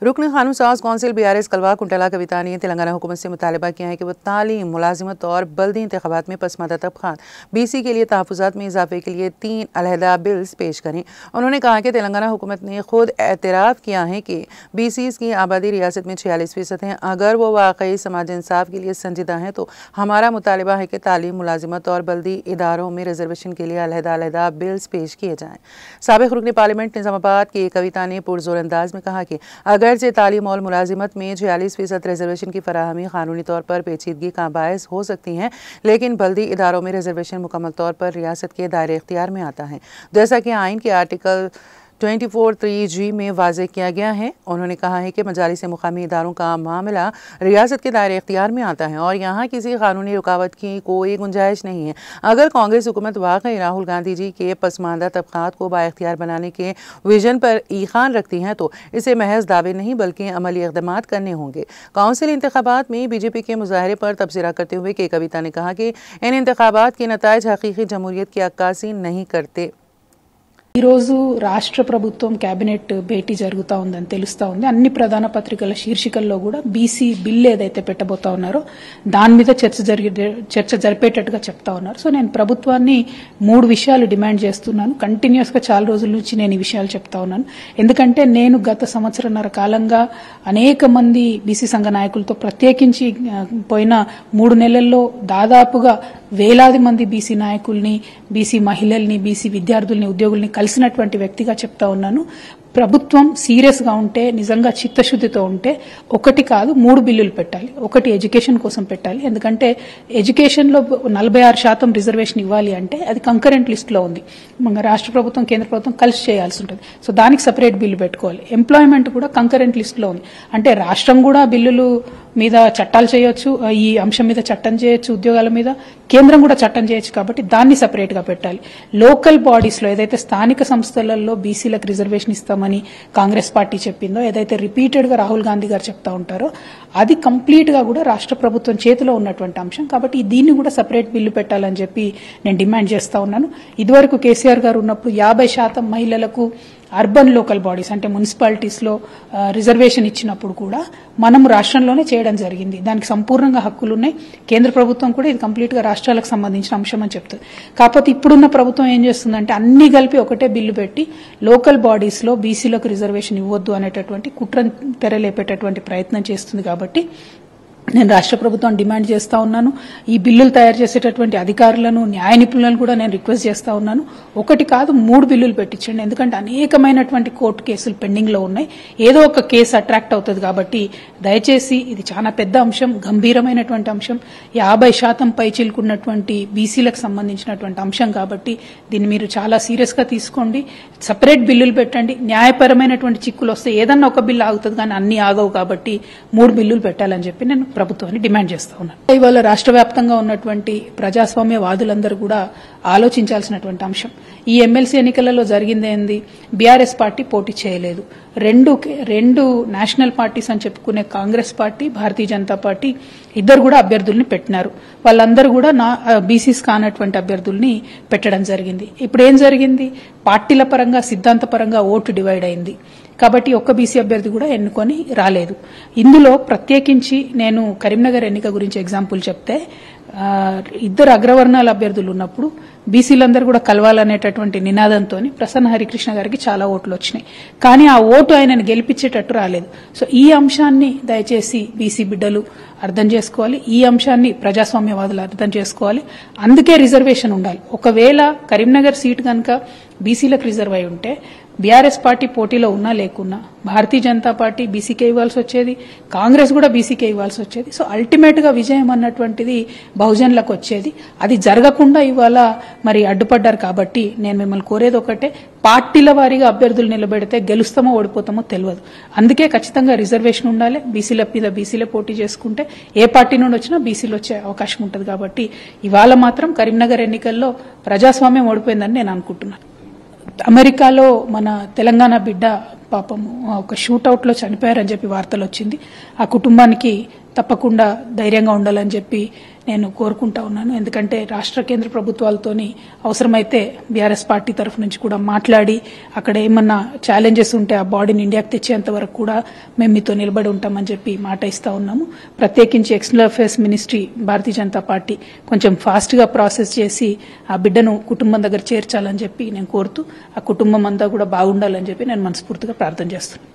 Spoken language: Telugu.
रुकन खानून साज कौंसिल BRS कलवा कुंटला कविता ने तेलंगाना हुकूमत से मुतालबा किया है कि वह तालीम, मुलाजिमत और बल्दी इंतखाबात में पसमानदा तबकात BC के लिए तहफ़्फ़ुज़ात में इजाफे के लिए 3 अलहदा बिल्स पेश करें। उन्होंने कहा कि तेलंगाना हुकूमत ने खुद एतराफ़ किया है कि BCs की आबादी रियासत में 46% है। अगर वो वाकई समाज इंसाफ के लिए संजीदा हैं तो हमारा मुतालबा है कि तालीम, मुलाजिमत और बल्दी इदारों में रिजर्वेशन के लिए अलहदा बिल्स पेश किए जाएँ। साबिक़ रुकन पार्लियामेंट निज़ामाबाद की कविता ने पुरज़ोर अंदाज में कहा कि अगरचे तालीम और मुलाजिमत में 46% रिजर्वेशन की फराहमी कानूनी तौर पर पेचीदगी का बायस हो सकती है, लेकिन बल्दी इदारों में रिजर्वेशन मुकम्मल तौर पर रियासत के दायरे इख्तियार में आता है, जैसा कि आइन के आर्टिकल 24(3)G में वाज़ेह किया गया है। उन्होंने कहा है कि मजालिस मुकामी इदारों का मामला रियासत के दायरे इख्तियार में आता है और यहाँ किसी कानूनी रुकावट की कोई गुंजाइश नहीं है। अगर कांग्रेस हुकूमत वाकई राहुल गांधी जी के पसमानदा तबकात को बाइख्तियार बनाने के विजन पर ईमान रखती हैं तो इसे महज दावे नहीं बल्कि अमली इक़दामात करने होंगे। काउंसिल इंतखाबात में BJP के मुजाहरे पर तबसरा करते हुए के कविता ने कहा कि इन इंतखाबात के नताइज हकीकी जमहूरियत की अक्कासी नहीं करते। ఈ రోజు రాష్ట్ర ప్రభుత్వం కేబినెట్ భేటీ జరుగుతా ఉందని తెలుస్తా ఉంది. అన్ని ప్రధాన పత్రికల శీర్షికల్లో కూడా బీసీ బిల్ ఏదైతే పెట్టబోతా ఉన్నారో దాని మీద చర్చ జరిపేటట్టుగా చెప్తా ఉన్నారు. సో నేను ప్రభుత్వాన్ని 3 విషయాలు డిమాండ్ చేస్తున్నాను. కంటిన్యూస్ గా చాలా రోజుల నుంచి నేను ఈ విషయాలు చెప్తా ఉన్నాను. ఎందుకంటే నేను గత సంవత్సరన్నర కాలంగా అనేక మంది బీసీ సంఘ నాయకులతో ప్రత్యేకించి పోయిన 3 నెలల్లో దాదాపుగా వేలాది మంది బీసీ నాయకుల్ని, బీసీ మహిళల్ని, బీసీ విద్యార్థుల్ని, ఉద్యోగుల్ని కలిసినటువంటి వ్యక్తిగా చెప్తా ఉన్నాను. ప్రభుత్వం సీరియస్ గా ఉంటే, నిజంగా చిత్తశుద్ధితో ఉంటే 1 కాదు 3 బిల్లులు పెట్టాలి. ఒకటి ఎడ్యుకేషన్ కోసం పెట్టాలి. ఎందుకంటే ఎడ్యుకేషన్ లో 46% రిజర్వేషన్ ఇవ్వాలి అంటే అది కంకరెంట్ లిస్ట్ లో ఉంది. మన రాష్ట్ర ప్రభుత్వం, కేంద్ర ప్రభుత్వం కలిసి చేయాల్సి ఉంటుంది. సో దానికి సెపరేట్ బిల్లు పెట్టుకోవాలి. ఎంప్లాయ్మెంట్ కూడా కంకరెంట్ లిస్ట్ లో ఉంది. అంటే రాష్ట్రం కూడా బిల్లులు మీద చట్టాలు చేయొచ్చు, ఈ అంశం మీద చట్టం చేయొచ్చు, ఉద్యోగాల మీద కేంద్రం కూడా చట్టం చేయొచ్చు. కాబట్టి దాన్ని సెపరేట్ గా పెట్టాలి. లోకల్ బాడీస్ లో ఏదైతే స్థానిక సంస్థలలో బీసీలకు రిజర్వేషన్ ఇస్తామని కాంగ్రెస్ పార్టీ చెప్పిందో, ఏదైతే రిపీటెడ్ గా రాహుల్ గాంధీ గారు చెప్తా ఉంటారో అది కంప్లీట్ గా కూడా రాష్ట్ర ప్రభుత్వం చేతిలో ఉన్నటువంటి అంశం. కాబట్టి దీన్ని కూడా సెపరేట్ బిల్లు పెట్టాలని చెప్పి నేను డిమాండ్ చేస్తా ఉన్నాను. ఇదివరకు కేసీఆర్ గారు ఉన్నప్పుడు 50% మహిళలకు అర్బన్ లోకల్ బాడీస్ అంటే మున్సిపాలిటీస్ లో రిజర్వేషన్ ఇచ్చినప్పుడు కూడా మనం రాష్ట్రంలోనే చేయడం జరిగింది. దానికి సంపూర్ణంగా హక్కులున్నాయి. కేంద్ర ప్రభుత్వం కూడా ఇది కంప్లీట్ గా రాష్ట్రాలకు సంబంధించిన అంశం అని చెప్తుంది. కాకపోతే ఇప్పుడున్న ప్రభుత్వం ఏం చేస్తుందంటే అన్ని కలిపి ఒకటే బిల్లు పెట్టి లోకల్ బాడీస్ లో బీసీలకు రిజర్వేషన్ ఇవ్వొద్దు అనేటటువంటి కుట్ర తెరలేపేటటువంటి ప్రయత్నం చేస్తుంది. కాబట్టి నేను రాష్ట్ర ప్రభుత్వం డిమాండ్ చేస్తా ఉన్నాను. ఈ బిల్లులు తయారు చేసేటటువంటి అధికారులను, న్యాయ నిపుణులను కూడా నేను రిక్వెస్ట్ చేస్తా ఉన్నాను. 1 కాదు 3 బిల్లులు పెట్టించండి. ఎందుకంటే అనేకమైనటువంటి కోర్టు కేసులు పెండింగ్ లో ఉన్నాయి. ఏదో ఒక కేసు అట్రాక్ట్ అవుతుంది. కాబట్టి దయచేసి ఇది చాలా పెద్ద అంశం, గంభీరమైనటువంటి అంశం, 50% పై చిలుకున్నటువంటి బీసీలకు సంబంధించినటువంటి అంశం. కాబట్టి దీన్ని మీరు చాలా సీరియస్ గా తీసుకోండి. సెపరేట్ బిల్లులు పెట్టండి. న్యాయపరమైనటువంటి చిక్కులు వస్తే ఏదన్నా ఒక బిల్లు ఆగుతుంది, కానీ అన్ని ఆగవు. కాబట్టి 3 బిల్లులు పెట్టాలని చెప్పి నేను ప్రభుత్వాన్ని డిమాండ్ చేస్తా ఉన్నాను. ఇవాళ రాష్ట్ర వ్యాప్తంగా ఉన్నటువంటి ప్రజాస్వామ్య వాదులందరూ కూడా ఆలోచించాల్సినటువంటి అంశం. ఈ ఎమ్మెల్సీ ఎన్నికలలో జరిగిందేంది? బీఆర్ఎస్ పార్టీ పోటీ చేయలేదు. రెండు నేషనల్ పార్టీస్ అని చెప్పుకునే కాంగ్రెస్ పార్టీ, భారతీయ జనతా పార్టీ ఇద్దరు కూడా అభ్యర్థుల్ని పెట్టినారు. వాళ్ళందరూ కూడా బీసీస్ కానటువంటి అభ్యర్థుల్ని పెట్టడం జరిగింది. ఇప్పుడు ఏం జరిగింది? పార్టీల పరంగా, సిద్ధాంతపరంగా ఓటు డివైడ్ అయింది. కాబట్టి ఒక్క బీసీ అభ్యర్థి కూడా ఎన్నుకొని రాలేదు. ఇందులో ప్రత్యేకించి నేను కరీంనగర్ ఎన్నిక గురించి ఎగ్జాంపుల్ చెప్తే, 2 అగ్రవర్ణాల అభ్యర్థులు ఉన్నప్పుడు బీసీలందరూ కూడా కలవాలనేటటువంటి నినాదంతో ప్రసన్న హరికృష్ణ గారికి చాలా ఓట్లు వచ్చినాయి. కానీ ఆ ఓటు ఆయనను గెలిపించేటట్టు రాలేదు. సో ఈ అంశాన్ని దయచేసి బీసీ బిడ్డలు అర్థం చేసుకోవాలి. ఈ అంశాన్ని ప్రజాస్వామ్యవాదులు అర్థం చేసుకోవాలి. అందుకే రిజర్వేషన్ ఉండాలి. ఒకవేళ కరీంనగర్ సీట్ కనుక బీసీలకు రిజర్వ్ అయి ఉంటే బీఆర్ఎస్ పార్టీ పోటీలో ఉన్నా లేకున్నా భారతీయ జనతా పార్టీ బీసీకే ఇవ్వాల్సి వచ్చేది, కాంగ్రెస్ కూడా బీసీకే ఇవ్వాల్సి వచ్చేది. సో అల్టిమేట్ గా విజయం అన్నటువంటిది బహుజనులకు వచ్చేది. అది జరగకుండా ఇవాళ మరి అడ్డుపడ్డారు. కాబట్టి నేను మిమ్మల్ని కోరేది ఒకటే, పార్టీల వారీగా అభ్యర్థులు నిలబెడితే గెలుస్తామో ఓడిపోతామో తెలియదు. అందుకే ఖచ్చితంగా రిజర్వేషన్ ఉండాలి. బీసీల మీద బీసీలే పోటీ చేసుకుంటే ఏ పార్టీ నుండి వచ్చినా బీసీలు వచ్చే అవకాశం ఉంటుంది. కాబట్టి ఇవాళ మాత్రం కరీంనగర్ ఎన్నికల్లో ప్రజాస్వామ్యం ఓడిపోయిందని నేను అనుకుంటున్నాను. అమెరికాలో మన తెలంగాణ బిడ్డ పాపము ఒక షూట్అవుట్ లో చనిపోయారని చెప్పి వార్తలు వచ్చింది. ఆ కుటుంబానికి తప్పకుండా ధైర్యంగా ఉండాలని చెప్పి నేను కోరుకుంటా ఉన్నాను. ఎందుకంటే రాష్ట్ర కేంద్ర ప్రభుత్వాలతోని అవసరమైతే బీఆర్ఎస్ పార్టీ తరఫు నుంచి కూడా మాట్లాడి అక్కడ ఏమన్నా ఛాలెంజెస్ ఉంటే ఆ బాడీని ఇండియాకి తెచ్చేంత వరకు కూడా మేము మీతో నిలబడి ఉంటామని చెప్పి మాట ఇస్తా ఉన్నాము. ప్రత్యేకించి external affairs ministry Bharatiya Janata party కొంచెం ఫాస్ట్ గా ప్రాసెస్ చేసి ఆ బిడ్డను కుటుంబం దగ్గర చేర్చాలని చెప్పి నేను కోరుతూ ఆ కుటుంబం అంతా కూడా బాగుండాలని చెప్పి నేను మనస్ఫూర్తిగా ప్రార్థన చేస్తున్నాను.